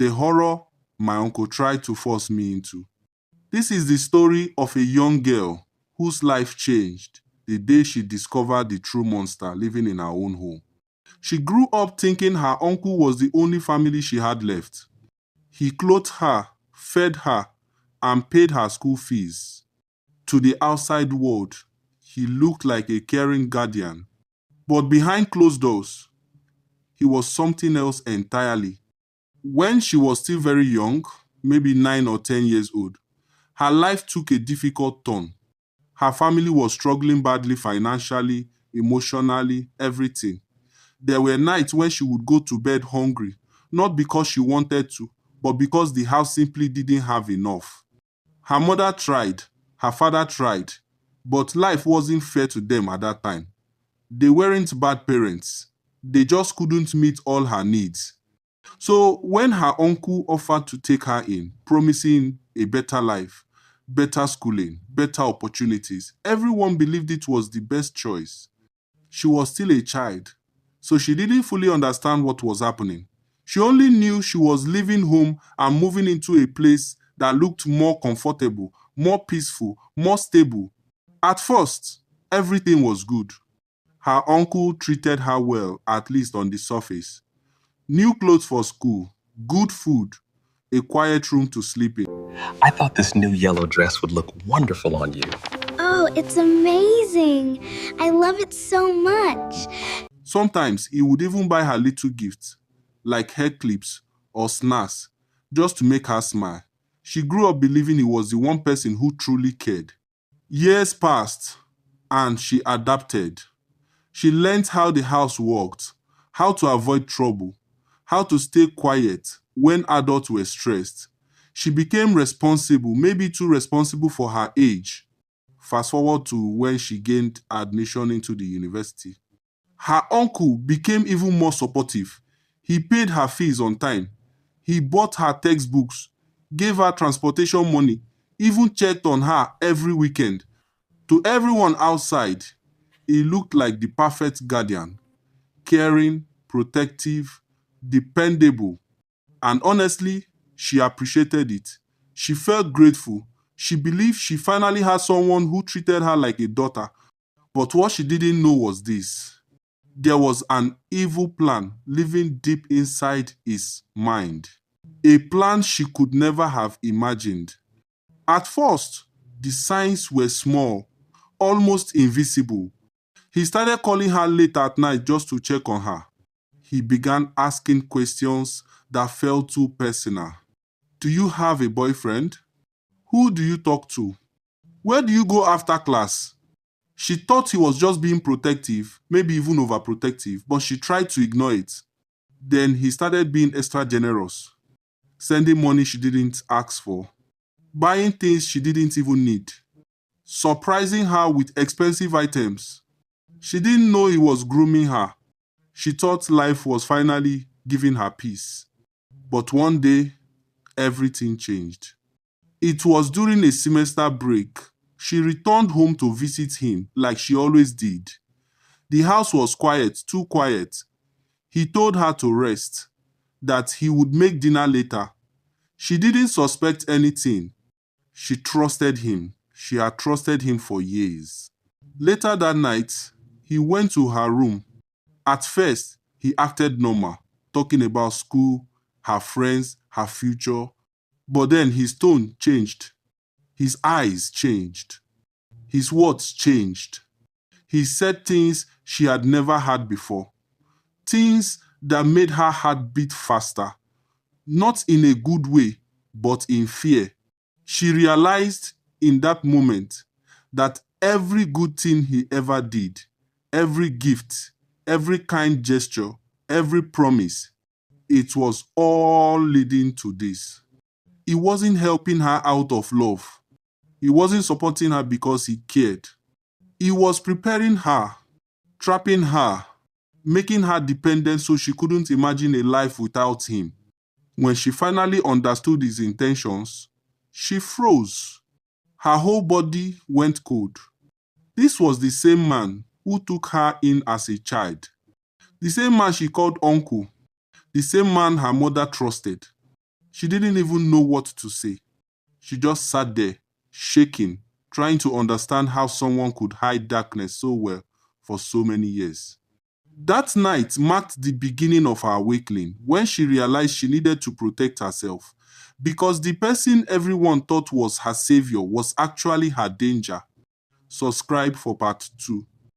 the horror my uncle tried to force me into. This is the story of a young girl whose life changed the day she discovered the true monster living in her own home. She grew up thinking her uncle was the only family she had left. He clothed her, fed her, and paid her school fees. To the outside world, he looked like a caring guardian. But behind closed doors, he was something else entirely. When she was still very young, maybe 9 or 10 years old, her life took a difficult turn. Her family was struggling badly financially, emotionally, everything. There were nights when she would go to bed hungry, not because she wanted to, but because the house simply didn't have enough. Her mother tried, her father tried, but life wasn't fair to them at that time. They weren't bad parents. They just couldn't meet all her needs. So when her uncle offered to take her in, promising a better life, better schooling, better opportunities, everyone believed it was the best choice. She was still a child, so she didn't fully understand what was happening. She only knew she was leaving home and moving into a place that looked more comfortable, more peaceful, more stable. At first, everything was good. Her uncle treated her well, at least on the surface. New clothes for school, good food, a quiet room to sleep in. I thought this new yellow dress would look wonderful on you. Oh, it's amazing. I love it so much. Sometimes he would even buy her little gifts, like hair clips or snacks, just to make her smile. She grew up believing he was the one person who truly cared. Years passed, and she adapted. She learned how the house worked, how to avoid trouble, how to stay quiet when adults were stressed. She became responsible, maybe too responsible for her age. Fast forward to when she gained admission into the university. Her uncle became even more supportive. He paid her fees on time. He bought her textbooks, gave her transportation money, even checked on her every weekend. To everyone outside, he looked like the perfect guardian, caring, protective, dependable. And honestly, she appreciated it. She felt grateful. She believed she finally had someone who treated her like a daughter. But what she didn't know was this: there was an evil plan living deep inside his mind. A plan she could never have imagined. At first, the signs were small, almost invisible. He started calling her late at night just to check on her. He began asking questions that felt too personal. Do you have a boyfriend? Who do you talk to? Where do you go after class? She thought he was just being protective, maybe even overprotective, but she tried to ignore it. Then he started being extra generous, sending money she didn't ask for, buying things she didn't even need, surprising her with expensive items. She didn't know he was grooming her. She thought life was finally giving her peace. But one day, everything changed. It was during a semester break. She returned home to visit him like she always did. The house was quiet, too quiet. He told her to rest, that he would make dinner later. She didn't suspect anything. She trusted him. She had trusted him for years. Later that night, he went to her room. At first, he acted normal, talking about school, her friends, her future. But then his tone changed. His eyes changed. His words changed. He said things she had never heard before. Things that made her heart beat faster. Not in a good way, but in fear. She realized in that moment that every good thing he ever did, every gift, every kind gesture, every promise, it was all leading to this. He wasn't helping her out of love. He wasn't supporting her because he cared. He was preparing her, trapping her, making her dependent so she couldn't imagine a life without him. When she finally understood his intentions, she froze. Her whole body went cold. This was the same man who took her in as a child. The same man she called uncle. The same man her mother trusted. She didn't even know what to say. She just sat there, shaking, trying to understand how someone could hide darkness so well for so many years. That night marked the beginning of her awakening when she realized she needed to protect herself because the person everyone thought was her savior was actually her danger. Subscribe for part 2.